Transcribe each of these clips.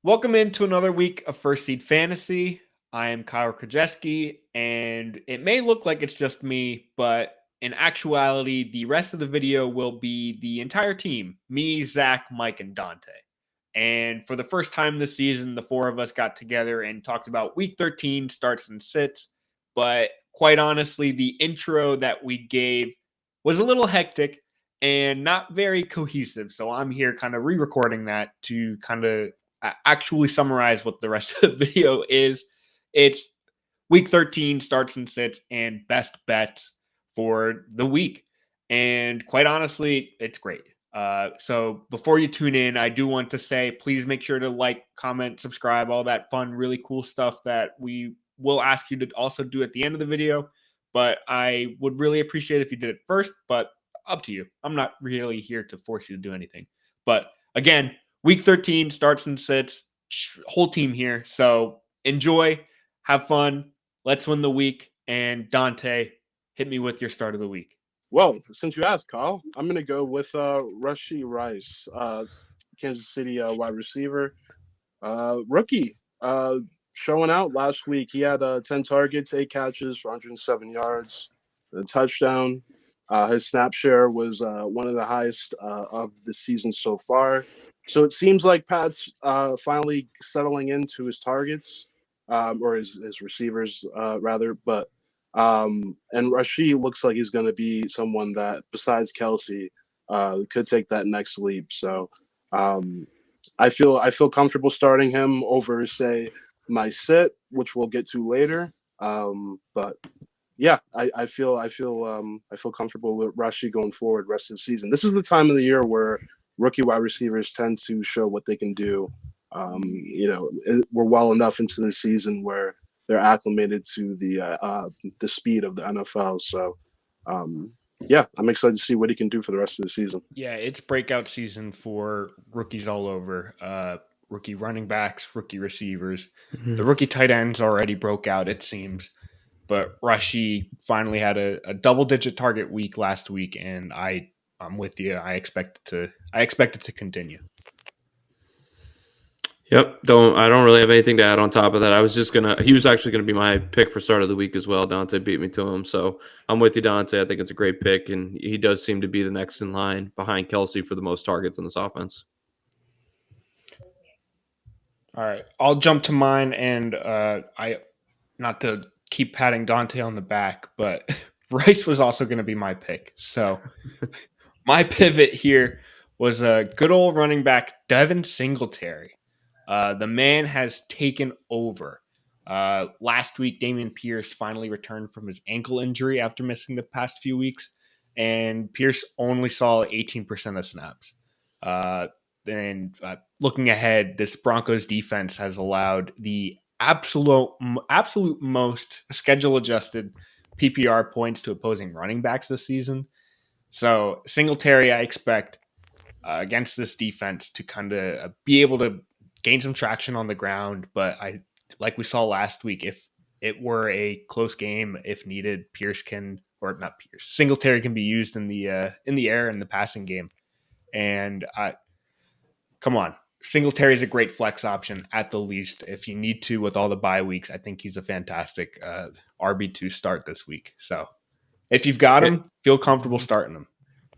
Welcome into another week of First Seed Fantasy. I am Kyle Krajewski, and it may look like it's just me, but in actuality, the rest of the video will be the entire team, me, Zach, Mike, and Dante. And for the first time this season, the four of us got together and talked about Week 13 starts and sits. But quite honestly, the intro that we gave was a little hectic and not very cohesive. So I'm here kind of re-recording that to kind of actually summarize what the rest of the video is. It's week 13 starts and sits and best bets for the week. And quite honestly, it's great. So before you tune in, I do want to say, please make sure to like, comment, subscribe, all that fun, really cool stuff that we will ask you to also do at the end of the video. But I would really appreciate if you did it first, but up to you. I'm not really here to force you to do anything. But again, week 13 starts and sits, whole team here. So enjoy, have fun, let's win the week. And Dante, hit me with your start of the week. Well, since you asked, Kyle, I'm going to go with Rashee Rice, Kansas City wide receiver. Rookie, showing out last week. He had 10 targets, 8 catches for 107 yards, a touchdown. His snap share was one of the highest of the season so far. So it seems like Pat's finally settling into his targets, or his receivers, rather. And Rashee looks like he's going to be someone that, besides Kelsey, could take that next leap. So um, I feel comfortable starting him over, say, my sit, which we'll get to later. But yeah, I feel comfortable with Rashee going forward rest of the season. This is the time of the year where rookie wide receivers tend to show what they can do. We're well enough into the season where they're acclimated to the speed of the NFL. So yeah, I'm excited to see what he can do for the rest of the season. Yeah, it's breakout season for rookies all over. Rookie running backs, rookie receivers. Mm-hmm. The rookie tight ends already broke out, it seems. But Rashee finally had a double-digit target week last week, and I'm with you. I expect it to continue. Yep. I don't really have anything to add on top of that. He was actually gonna be my pick for start of the week as well. Dante beat me to him. So I'm with you, Dante. I think it's a great pick, and he does seem to be the next in line behind Kelsey for the most targets in this offense. All right. I'll jump to mine, and I not to keep patting Dante on the back, but Rice was also going to be my pick. So my pivot here was a good old running back, Devin Singletary. The man has taken over. Last week, Damian Pierce finally returned from his ankle injury after missing the past few weeks, and Pierce only saw 18% of snaps. And looking ahead, this Broncos defense has allowed the absolute most schedule adjusted PPR points to opposing running backs this season. So Singletary, I expect against this defense to kind of be able to gain some traction on the ground. But like we saw last week, if it were a close game, if needed, Singletary can be used in the air in the passing game. And come on, Singletary is a great flex option at the least. If you need to, with all the bye weeks, I think he's a fantastic RB2 start this week. So if you've got him, feel comfortable starting him.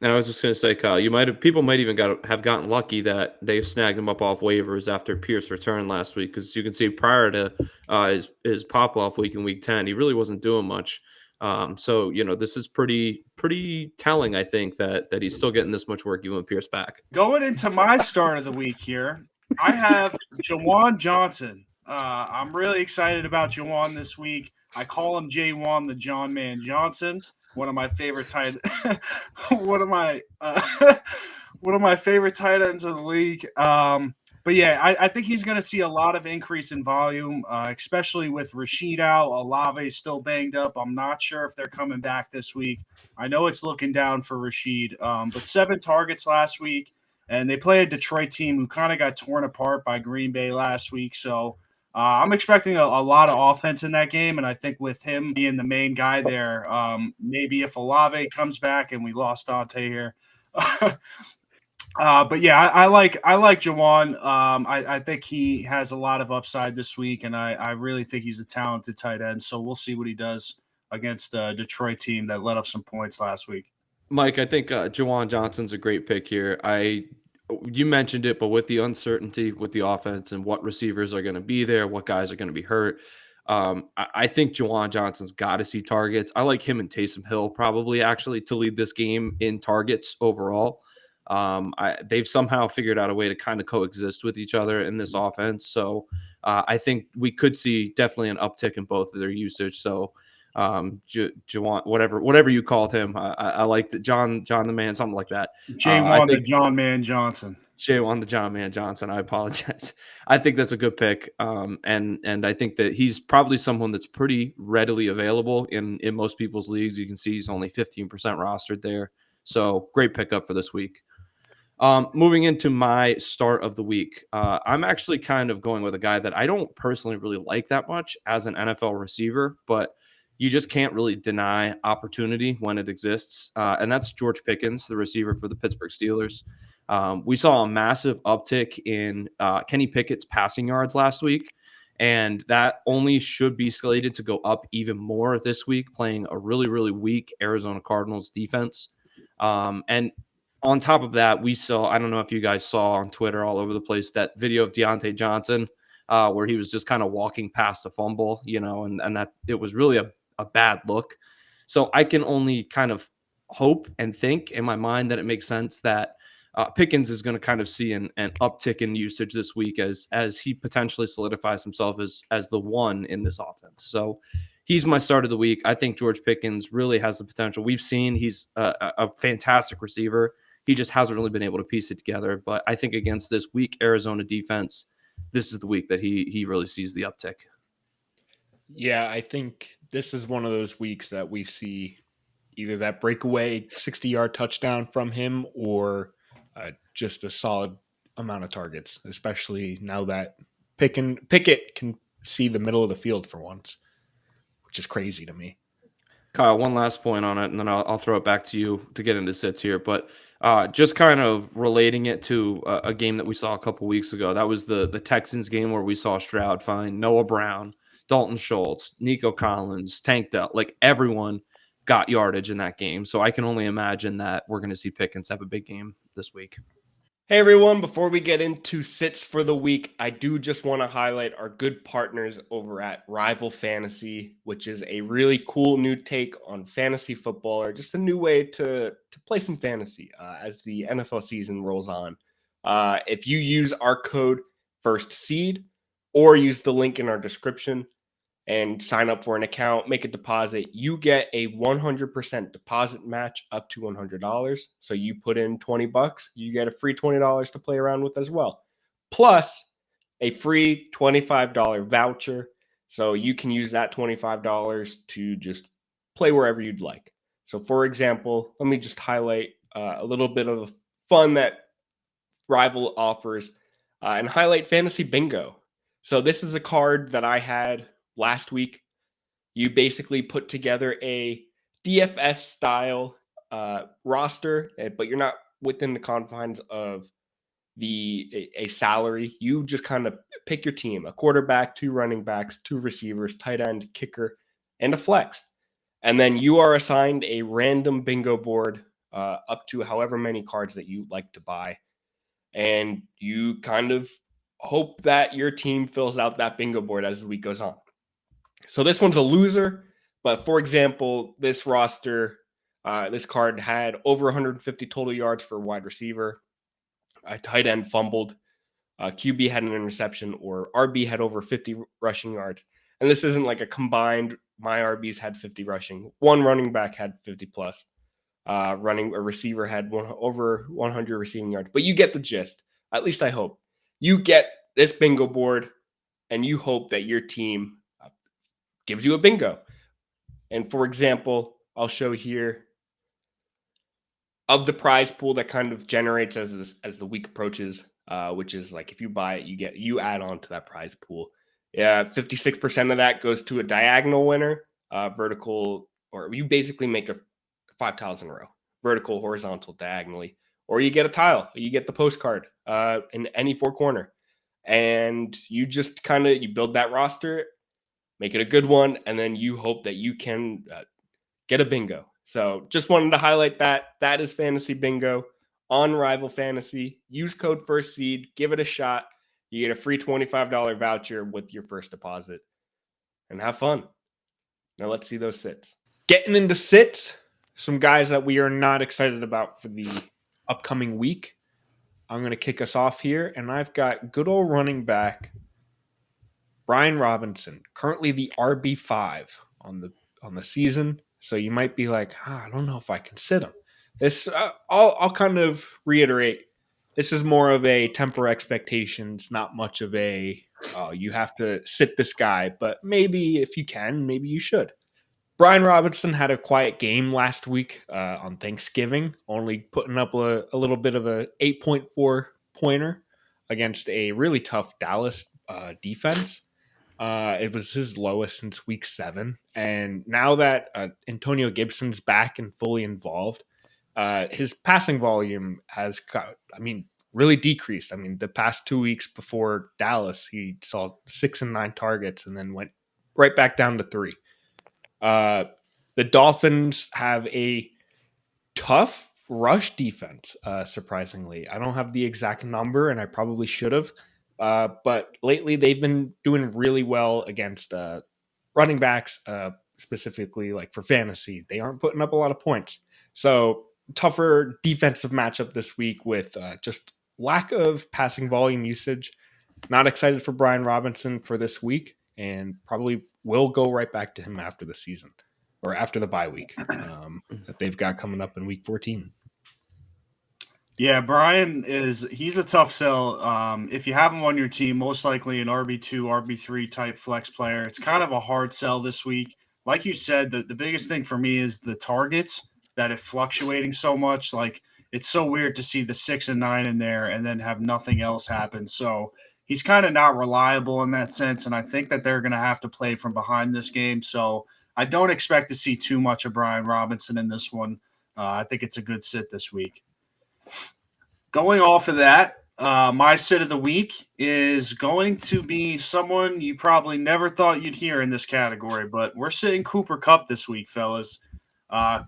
And I was just going to say, Kyle, people might even have gotten lucky that they snagged him up off waivers after Pierce returned last week, because you can see prior to his pop off week in week 10, he really wasn't doing much. So this is pretty telling, I think, that he's still getting this much work even with Pierce back. Going into my start of the week here, I have Jawan Johnson. I'm really excited about Jawan this week. I call him J1, the John Man Johnson. One of my favorite one of my favorite tight ends of the league. But yeah, I think he's going to see a lot of increase in volume, especially with Rashid out. Olave still banged up. I'm not sure if they're coming back this week. I know it's looking down for Rashid, but 7 targets last week, and they play a Detroit team who kind of got torn apart by Green Bay last week. So I'm expecting a lot of offense in that game, and I think with him being the main guy there, maybe if Olave comes back and we lost Dante here, But yeah, I like Jawan. I think he has a lot of upside this week, and I really think he's a talented tight end. So we'll see what he does against a Detroit team that let up some points last week. Mike, I think Jawan Johnson's a great pick here. You mentioned it, but with the uncertainty with the offense and what receivers are going to be there, what guys are going to be hurt, I think Jawan Johnson's got to see targets. I like him and Taysom Hill probably actually to lead this game in targets overall. They've somehow figured out a way to kind of coexist with each other in this offense. So I think we could see definitely an uptick in both of their usage. So Jawan, whatever you called him, I liked it. John the Man, something like that. J1 the John Man Johnson. J1 the John Man Johnson. I apologize. I think that's a good pick. And I think that he's probably someone that's pretty readily available in most people's leagues. You can see he's only 15% rostered there. So great pickup for this week. Moving into my start of the week, I'm actually kind of going with a guy that I don't personally really like that much as an NFL receiver, but you just can't really deny opportunity when it exists. And that's George Pickens, the receiver for the Pittsburgh Steelers. We saw a massive uptick in Kenny Pickett's passing yards last week, and that only should be slated to go up even more this week, playing a really, really weak Arizona Cardinals defense. And on top of that, we saw, I don't know if you guys saw on Twitter all over the place, that video of Deontay Johnson where he was just kind of walking past a fumble, and that it was really a bad look. So I can only kind of hope and think in my mind that it makes sense that Pickens is going to kind of see an uptick in usage this week as he potentially solidifies himself as the one in this offense. So he's my start of the week. I think George Pickens really has the potential. We've seen he's a fantastic receiver. He just hasn't really been able to piece it together. But I think against this weak Arizona defense, this is the week that he really sees the uptick. Yeah, I think this is one of those weeks that we see either that breakaway 60-yard touchdown from him or just a solid amount of targets, especially now that Pickett can see the middle of the field for once, which is crazy to me. Kyle, one last point on it, and then I'll throw it back to you to get into sits here. But just kind of relating it to a game that we saw a couple weeks ago. That was the Texans game where we saw Stroud find Noah Brown, Dalton Schultz, Nico Collins, Tank Dell. Like everyone got yardage in that game. So I can only imagine that we're going to see Pickens have a big game this week. Hey everyone, before we get into sits for the week, I do just want to highlight our good partners over at Rival Fantasy, which is a really cool new take on fantasy football, or just a new way to play some fantasy as the NFL season rolls on. If you use our code FIRSTSEED or use the link in our description and sign up for an account, make a deposit, you get a 100% deposit match up to $100. So you put in $20, you get a free $20 to play around with as well. Plus a free $25 voucher. So you can use that $25 to just play wherever you'd like. So for example, let me just highlight a little bit of fun that Rival offers and highlight Fantasy Bingo. So this is a card that I had last week. You basically put together a DFS style roster, but you're not within the confines of a salary. You just kind of pick your team: a quarterback, 2 running backs, 2 receivers, tight end, kicker, and a flex. And then you are assigned a random bingo board up to however many cards that you like to buy. And you kind of hope that your team fills out that bingo board as the week goes on. So this one's a loser, but for example, this roster, this card had over 150 total yards for a wide receiver. A tight end fumbled. QB had an interception, or RB had over 50 rushing yards. And this isn't like a combined, my RBs had 50 rushing. One running back had 50 plus. A receiver had over 100 receiving yards. But you get the gist. At least I hope. You get this bingo board, and you hope that your team gives you a bingo. And for example, I'll show here of the prize pool that kind of generates as the week approaches, which is like if you buy it, you add on to that prize pool. 56% of that goes to a diagonal winner, vertical, or you basically make 5 tiles in a row, vertical, horizontal, diagonally, or you get a tile, you get the postcard in any four corner, and you just kind of you build that roster, make it a good one, and then you hope that you can get a bingo. So just wanted to highlight that. That is Fantasy Bingo on Rival Fantasy. Use code FIRSTSEED, give it a shot. You get a free $25 voucher with your first deposit, and have fun. Now let's see those sits. Getting into sits, some guys that we are not excited about for the upcoming week. I'm going to kick us off here, and I've got good old running back Brian Robinson, currently the RB5 on the season. So you might be like, I don't know if I can sit him. This I'll kind of reiterate. This is more of a temper expectations, not much of a you have to sit this guy. But maybe if you can, maybe you should. Brian Robinson had a quiet game last week on Thanksgiving, only putting up a little bit of a 8.4 pointer against a really tough Dallas defense. It was his lowest since week 7. And now that Antonio Gibson's back and fully involved, his passing volume has really decreased. I mean, the past 2 weeks before Dallas, he saw 6 and 9 targets and then went right back down to 3. The Dolphins have a tough rush defense, surprisingly. I don't have the exact number, and I probably should have. But lately, they've been doing really well against running backs, specifically like for fantasy. They aren't putting up a lot of points. So tougher defensive matchup this week with just lack of passing volume usage. Not excited for Brian Robinson for this week, and probably will go right back to him after the season or after the bye week that they've got coming up in week 14. Yeah, Brian he's a tough sell. If you have him on your team, most likely an RB2, RB3 type flex player. It's kind of a hard sell this week. Like you said, the biggest thing for me is the targets that are fluctuating so much. Like, it's so weird to see the 6 and 9 in there and then have nothing else happen. So he's kind of not reliable in that sense, and I think that they're going to have to play from behind this game. So I don't expect to see too much of Brian Robinson in this one. I think it's a good sit this week. Going off of that, my sit of the week is going to be someone you probably never thought you'd hear in this category, but we're sitting Cooper Kupp this week, fellas.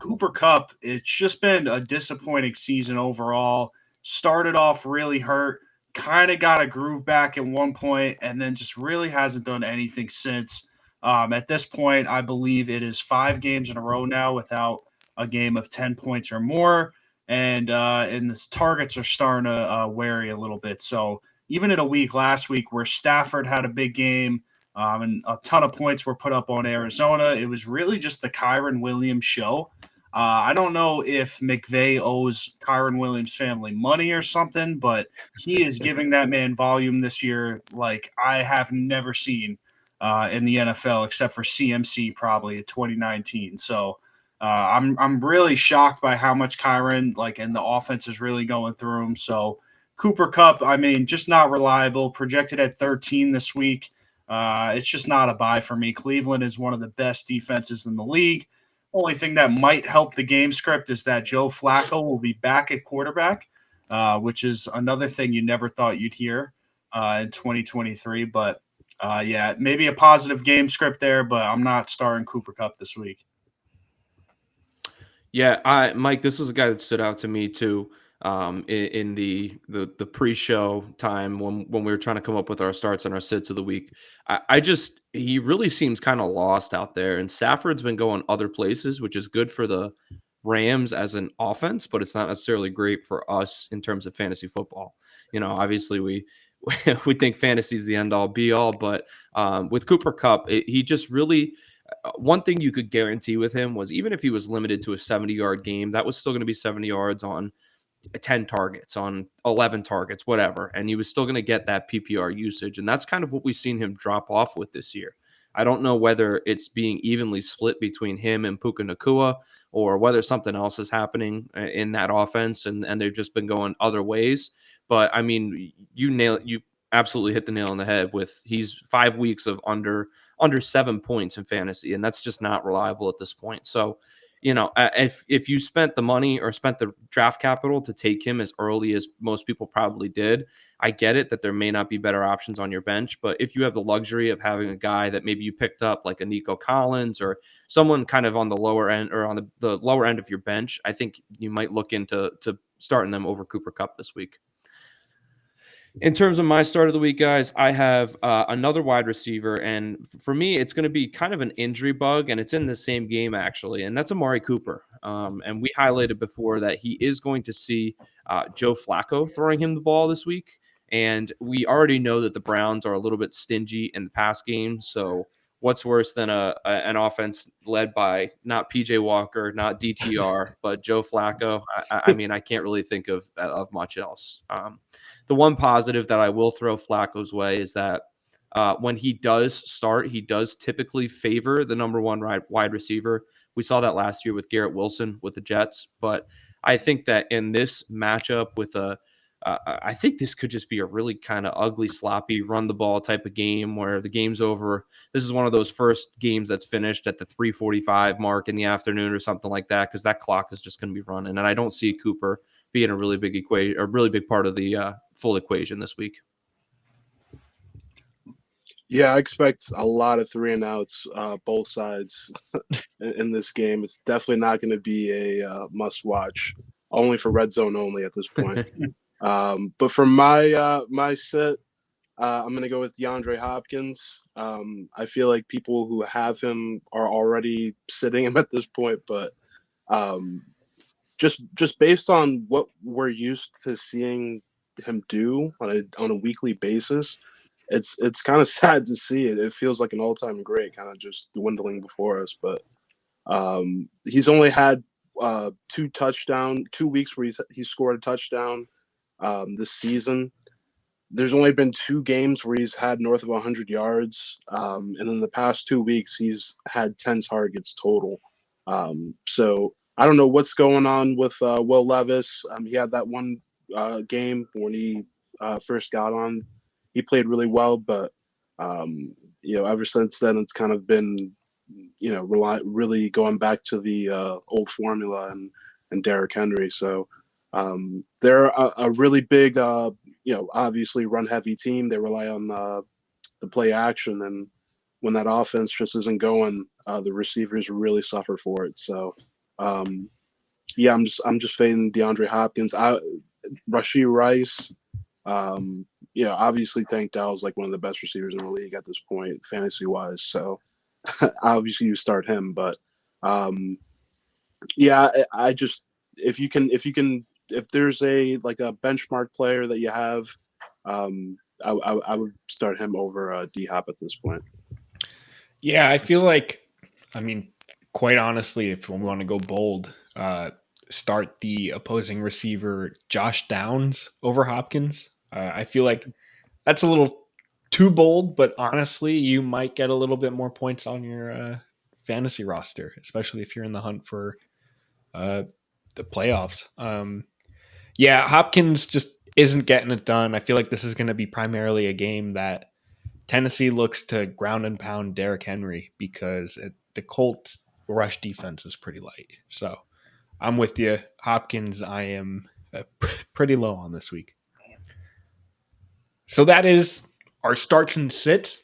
Cooper Kupp, it's just been a disappointing season overall. Started off really hurt, kind of got a groove back at one point, and then just really hasn't done anything since. At this point, I believe it is 5 games in a row now without a game of 10 points or more. And the targets are starting to vary a little bit. So even in a week last week where Stafford had a big game and a ton of points were put up on Arizona, it was really just the Kyren Williams show. I don't know if McVay owes Kyren Williams' family money or something, but he is giving that man volume this year like I have never seen in the NFL, except for CMC probably in 2019. So I'm really shocked by how much Kyren and the offense is really going through him. So Cooper Kupp, I mean, just not reliable. Projected at 13 this week. It's just not a buy for me. Cleveland is one of the best defenses in the league. Only thing that might help the game script is that Joe Flacco will be back at quarterback, which is another thing you never thought you'd hear in 2023. But yeah, maybe a positive game script there, but I'm not starting Cooper Kupp this week. Yeah, Mike, this was a guy that stood out to me too. In the pre-show time when we were trying to come up with our starts and our sits of the week, he really seems kind of lost out there. And Stafford's been going other places, which is good for the Rams as an offense, but it's not necessarily great for us in terms of fantasy football. You know, obviously we think fantasy is the end all be all, but with Cooper Kupp, he just really. One thing you could guarantee with him was even if he was limited to a 70-yard game, that was still going to be 70 yards on 10 targets, on 11 targets, whatever. And he was still going to get that PPR usage. And that's kind of what we've seen him drop off with this year. I don't know whether it's being evenly split between him and Puka Nacua or whether something else is happening in that offense and they've just been going other ways. But I mean, you absolutely hit the nail on the head with he's 5 weeks of under 7 points in fantasy, and that's just not reliable at this point. So if you spent the money or spent the draft capital to take him as early as most people probably did, I get it that there may not be better options on your bench. But if you have the luxury of having a guy that maybe you picked up like a Nico Collins or someone kind of on the lower end or on the lower end of your bench, I think you might look into starting them over Cooper Kupp this week. In terms of my start of the week, guys, I have another wide receiver, and for me, it's going to be kind of an injury bug, and it's in the same game, actually, and that's Amari Cooper. And we highlighted before that he is going to see Joe Flacco throwing him the ball this week, and we already know that the Browns are a little bit stingy in the pass game, so what's worse than an offense led by not PJ Walker, not DTR, but Joe Flacco? I mean, I can't really think of much else. The one positive that I will throw Flacco's way is that when he does start, he does typically favor the number one wide receiver. We saw that last year with Garrett Wilson with the Jets. But I think that in this matchup with I think this could just be a really kind of ugly, sloppy, run the ball type of game where the game's over. This is one of those first games that's finished at the 3:45 mark in the afternoon or something like that, because that clock is just going to be running. And I don't see Cooper being a really big equation, a really big part of the full equation this week. Yeah, I expect a lot of 3-and-outs, both sides in this game. It's definitely not going to be a must-watch, only for red zone only at this point. But for my sit, I'm going to go with DeAndre Hopkins. I feel like people who have him are already sitting him at this point, but just based on what we're used to seeing him do on a weekly basis, it's kind of sad to see it. It feels like an all-time great kind of just dwindling before us. But he's only had 2 weeks where he scored a touchdown this season. There's only been 2 games where he's had north of 100 yards, and in the past 2 weeks he's had 10 targets total. So I don't know what's going on with Will Levis. He had that one game when he first got on. He played really well, but ever since then it's kind of been really going back to the old formula and Derrick Henry. So they're a really big, obviously run-heavy team. They rely on the play action, and when that offense just isn't going, the receivers really suffer for it. So, I'm just fading DeAndre Hopkins. Rashee Rice, obviously Tank Dell is like one of the best receivers in the league at this point, fantasy-wise. So, obviously you start him, but I just if there's a benchmark player that you have, I would start him over D Hop at this point. Yeah, I feel like, quite honestly, if we want to go bold, start the opposing receiver Josh Downs over Hopkins. I feel like that's a little too bold, but honestly, you might get a little bit more points on your fantasy roster, especially if you're in the hunt for the playoffs. Hopkins just isn't getting it done. I feel like this is going to be primarily a game that Tennessee looks to ground and pound Derrick Henry because the Colts rush defense is pretty light. So I'm with you. Hopkins, I am pretty low on this week. So that is our starts and sits.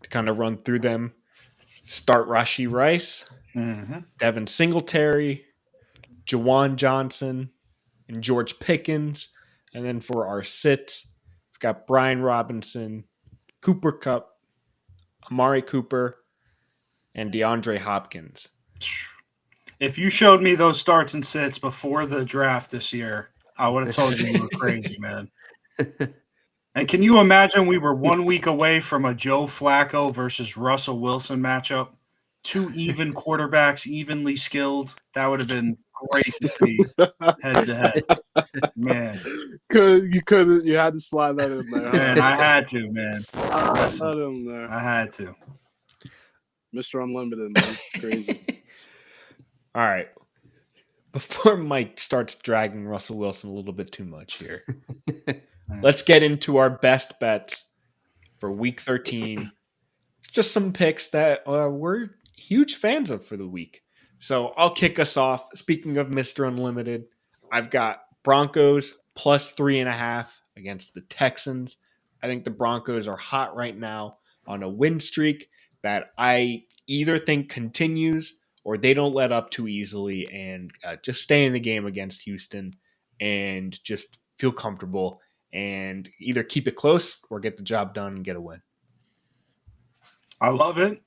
To kind of run through them, start Rashee Rice, Devin Singletary, Juwan Johnson, and George Pickens. And then for our sits, we've got Brian Robinson, Cooper Kupp, Amari Cooper, and DeAndre Hopkins. If you showed me those starts and sits before the draft this year, I would have told you were crazy, man. And can you imagine we were 1 week away from a Joe Flacco versus Russell Wilson matchup? 2 even quarterbacks, evenly skilled. That would have been great to see head to head. Man. You had to slide that in there. Man, I had to, man. Slide that in there. I had to. Mr. Unlimited, man. Crazy. All right. Before Mike starts dragging Russell Wilson a little bit too much here, let's get into our best bets for Week 13. Just some picks that we're huge fans of for the week. So I'll kick us off. Speaking of Mr. Unlimited, I've got Broncos plus 3.5 against the Texans. I think the Broncos are hot right now on a win streak that I either think continues or they don't let up too easily and just stay in the game against Houston and just feel comfortable and either keep it close or get the job done and get a win. I love it.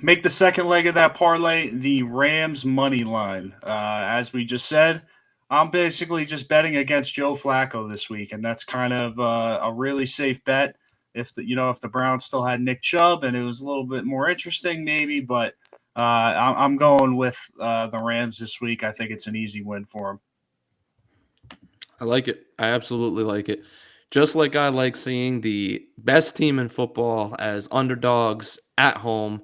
Make the second leg of that parlay the Rams money line. As we just said, I'm basically just betting against Joe Flacco this week, and that's kind of a really safe bet. If the Browns still had Nick Chubb and it was a little bit more interesting, maybe, but I'm going with the Rams this week. I think it's an easy win for them. I like it. I absolutely like it. Just like I like seeing the best team in football as underdogs at home.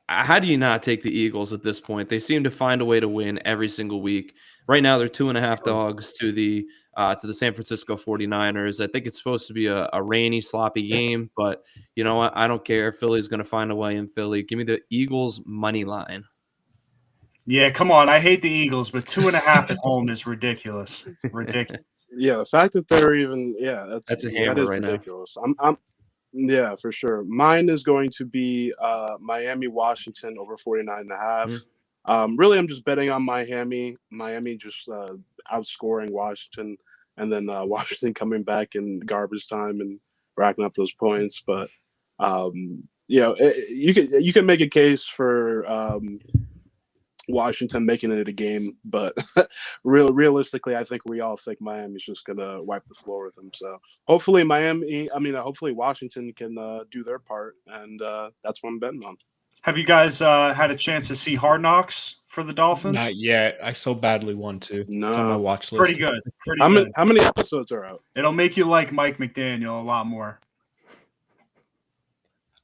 How do you not take the Eagles at this point? They seem to find a way to win every single week. Right now, they're 2.5 dogs to the San Francisco 49ers. I think it's supposed to be a rainy, sloppy game, but you know what? I don't care. Philly's going to find a way in Philly. Give me the Eagles money line. Yeah, come on. I hate the Eagles, but 2.5 at home is ridiculous. Ridiculous. Yeah, the fact that they're even That's a hammer right ridiculous. I'm yeah, for sure. Mine is going to be Miami Washington over 49.5. Really, I'm just betting on Miami. Miami just outscoring Washington, and then Washington coming back in garbage time and racking up those points. But you can make a case for Washington making it a game, but realistically, I think we all think Miami's just gonna wipe the floor with them. So hopefully hopefully Washington can do their part, and that's what I'm betting on. Have you guys had a chance to see Hard Knocks for the Dolphins? Not yet. I so badly want to. No. It's on my watch list. Pretty good. How many episodes are out? It'll make you like Mike McDaniel a lot more.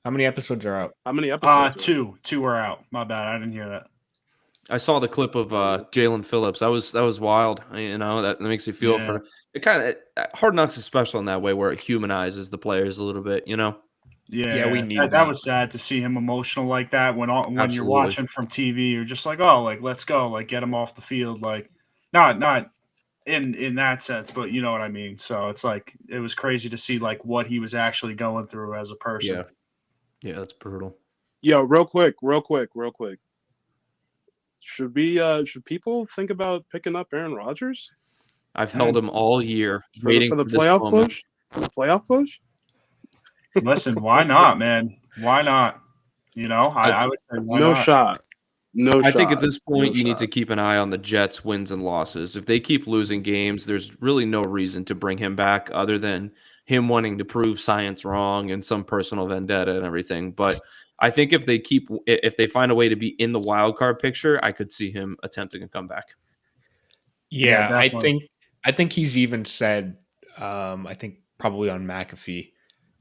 How many episodes are out? How many episodes? Two are out. My bad. I didn't hear that. I saw the clip of Jalen Phillips. That was wild. You know, that makes you feel for it. Hard Knocks is special in that way where it humanizes the players a little bit. You know. Yeah, we need that was sad to see him emotional like that. When Absolutely. You're watching from TV, you're just like, oh, like let's go, like get him off the field, like not in that sense, but you know what I mean. So it's like it was crazy to see like what he was actually going through as a person. Yeah, that's brutal. Yo, real quick. Should people think about picking up Aaron Rodgers? I've held him all year, waiting for the playoff push. For the playoff push. Listen, why not, man? Why not? You know, I would say why not? Shot. I think at this point you need to keep an eye on the Jets' wins and losses. If they keep losing games, there's really no reason to bring him back other than him wanting to prove science wrong and some personal vendetta and everything. But I think if they find a way to be in the wild card picture, I could see him attempting a comeback. Yeah, I think he's even said, I think probably on McAfee,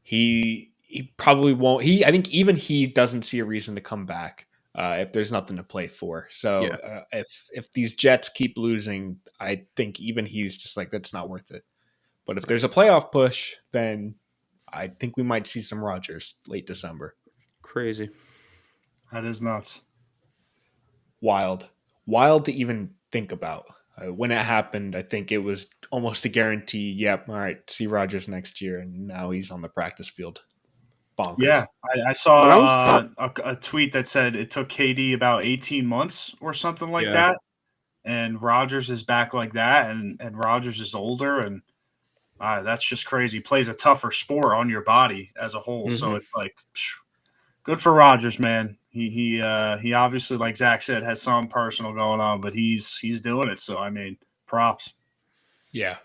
he probably won't. I think even he doesn't see a reason to come back if there's nothing to play for. So if these Jets keep losing, I think even he's just like, that's not worth it. But if there's a playoff push, then I think we might see some Rodgers late December. Crazy. That is nuts. Wild to even think about. When it happened, I think it was almost a guarantee. Yep, all right, see Rodgers next year, and now he's on the practice field. Bonkers. Yeah, I saw a tweet that said it took KD about 18 months or something like that, and Rodgers is back like that, and Rodgers is older, and that's just crazy. He plays a tougher sport on your body as a whole, so it's like good for Rodgers, man. He obviously, like Zach said, has some personal going on, but he's doing it. So I mean, props. Yeah.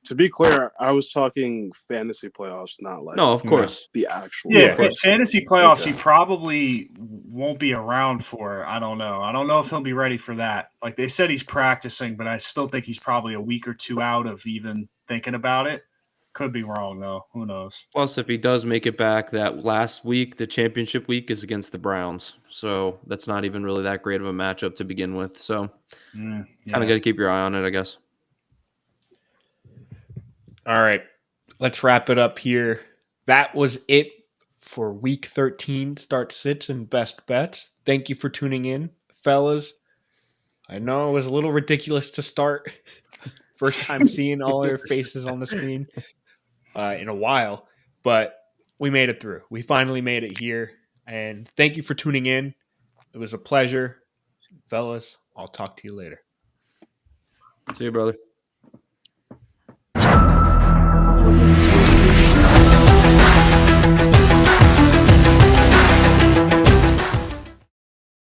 To be clear, I was talking fantasy playoffs, not like no, of course, the actual. Yeah, fantasy playoffs. Okay. He probably won't be around for. I don't know. I don't know if he'll be ready for that. Like they said, he's practicing, but I still think he's probably a week or two out of even thinking about it. Could be wrong though. Who knows? Plus, if he does make it back, that last week, the championship week, is against the Browns, so that's not even really that great of a matchup to begin with. So, kind of got to keep your eye on it, I guess. All right, let's wrap it up here. That was it for Week 13 start sits and best bets. Thank you for tuning in, fellas. I know it was a little ridiculous to start. First time seeing all their faces on the screen in a while, but we made it through. We finally made it here. And thank you for tuning in. It was a pleasure. Fellas, I'll talk to you later. See you, brother.